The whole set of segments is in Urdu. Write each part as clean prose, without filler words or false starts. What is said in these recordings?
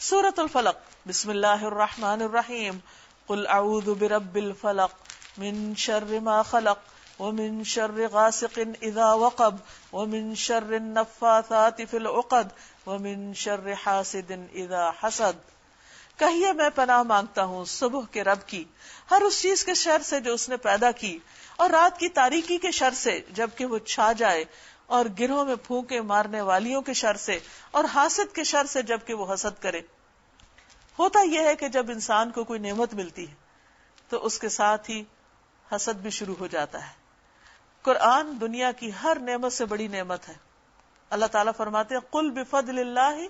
سورۃ الفلق، بسم اللہ الرحمن الرحیم، قل اعوذ برب الفلق من شر ما خلق ومن شر غاسق اذا وقب ومن شر النفاثات في العقد ومن شر حاسد اذا حسد۔ کہیے میں پناہ مانگتا ہوں صبح کے رب کی، ہر اس چیز کے شر سے جو اس نے پیدا کی، اور رات کی تاریکی کے شر سے جبکہ وہ چھا جائے، اور گرہوں میں پھونکے مارنے والیوں کے شر سے، اور حاسد کے شر سے جبکہ وہ حسد کرے۔ ہوتا یہ ہے کہ جب انسان کو کوئی نعمت ملتی ہے تو اس کے ساتھ ہی حسد بھی شروع ہو جاتا ہے۔ قرآن دنیا کی ہر نعمت سے بڑی نعمت ہے۔ اللہ تعالیٰ فرماتے ہیں قل بفضل اللہ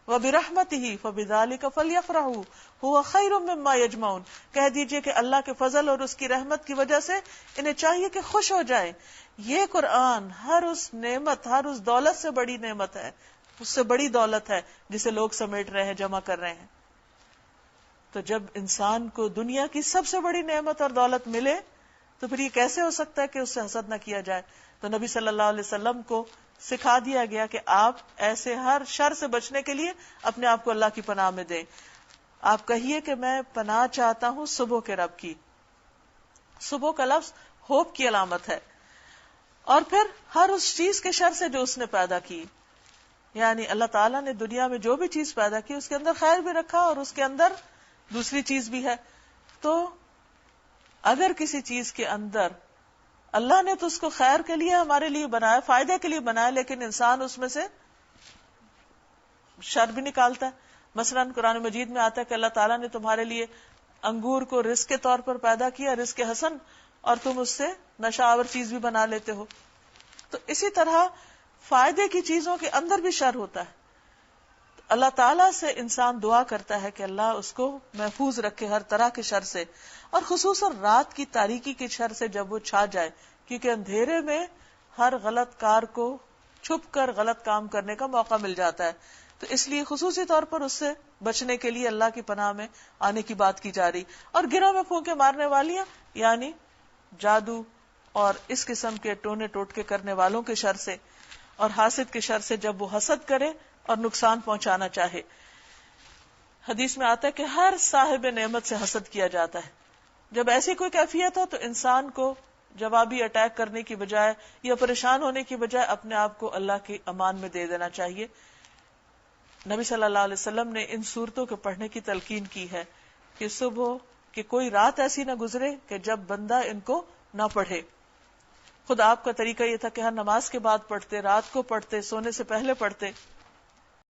وبرحمتہ فبذلک فلیفرحوا ھو خیر مما یجمعون، کہہ دیجئے کہ اللہ کے فضل اور اس کی رحمت کی وجہ سے انہیں چاہیے کہ خوش ہو جائیں۔ یہ قرآن ہر اس نعمت، ہر اس دولت سے بڑی نعمت ہے، اس سے بڑی دولت ہے جسے لوگ سمیٹ رہے ہیں، جمع کر رہے ہیں۔ تو جب انسان کو دنیا کی سب سے بڑی نعمت اور دولت ملے تو پھر یہ کیسے ہو سکتا ہے کہ اس سے حسد نہ کیا جائے؟ تو نبی صلی اللہ علیہ وسلم کو سکھا دیا گیا کہ آپ ایسے ہر شر سے بچنے کے لیے اپنے آپ کو اللہ کی پناہ میں دیں۔ آپ کہیے کہ میں پناہ چاہتا ہوں صبح کے رب کی۔ صبح کا لفظ ہوپ کی علامت ہے، اور پھر ہر اس چیز کے شر سے جو اس نے پیدا کی، یعنی اللہ تعالیٰ نے دنیا میں جو بھی چیز پیدا کی اس کے اندر خیر بھی رکھا اور اس کے اندر دوسری چیز بھی ہے۔ تو اگر کسی چیز کے اندر اللہ نے تو اس کو خیر کے لیے ہمارے لیے بنایا، فائدے کے لیے بنایا، لیکن انسان اس میں سے شر بھی نکالتا ہے۔ مثلا قرآن مجید میں آتا ہے کہ اللہ تعالیٰ نے تمہارے لیے انگور کو رزق کے طور پر پیدا کیا، رزق حسن، اور تم اس سے نشہ آور چیز بھی بنا لیتے ہو۔ تو اسی طرح فائدے کی چیزوں کے اندر بھی شر ہوتا ہے۔ اللہ تعالیٰ سے انسان دعا کرتا ہے کہ اللہ اس کو محفوظ رکھے ہر طرح کے شر سے، اور خصوصاً رات کی تاریکی کے شر سے جب وہ چھا جائے، کیونکہ اندھیرے میں ہر غلط کار کو چھپ کر غلط کام کرنے کا موقع مل جاتا ہے۔ تو اس لیے خصوصی طور پر اس سے بچنے کے لیے اللہ کی پناہ میں آنے کی بات کی جا رہی۔ اور گروں میں پھونکے مارنے والیاں یعنی جادو اور اس قسم کے ٹونے ٹوٹکے کرنے والوں کے شر سے، اور حاسد کے شر سے جب وہ حسد کرے اور نقصان پہنچانا چاہے۔ حدیث میں آتا ہے کہ ہر صاحب نعمت سے حسد کیا جاتا ہے۔ جب ایسی کوئی کیفیت ہو تو انسان کو جوابی اٹیک کرنے کی بجائے یا پریشان ہونے کی بجائے اپنے آپ کو اللہ کی امان میں دے دینا چاہیے۔ نبی صلی اللہ علیہ وسلم نے ان صورتوں کو پڑھنے کی تلقین کی ہے کہ صبح کہ کوئی رات ایسی نہ گزرے کہ جب بندہ ان کو نہ پڑھے۔ خود آپ کا طریقہ یہ تھا کہ ہر نماز کے بعد پڑھتے، رات کو پڑھتے، سونے سے پہلے پڑھتے۔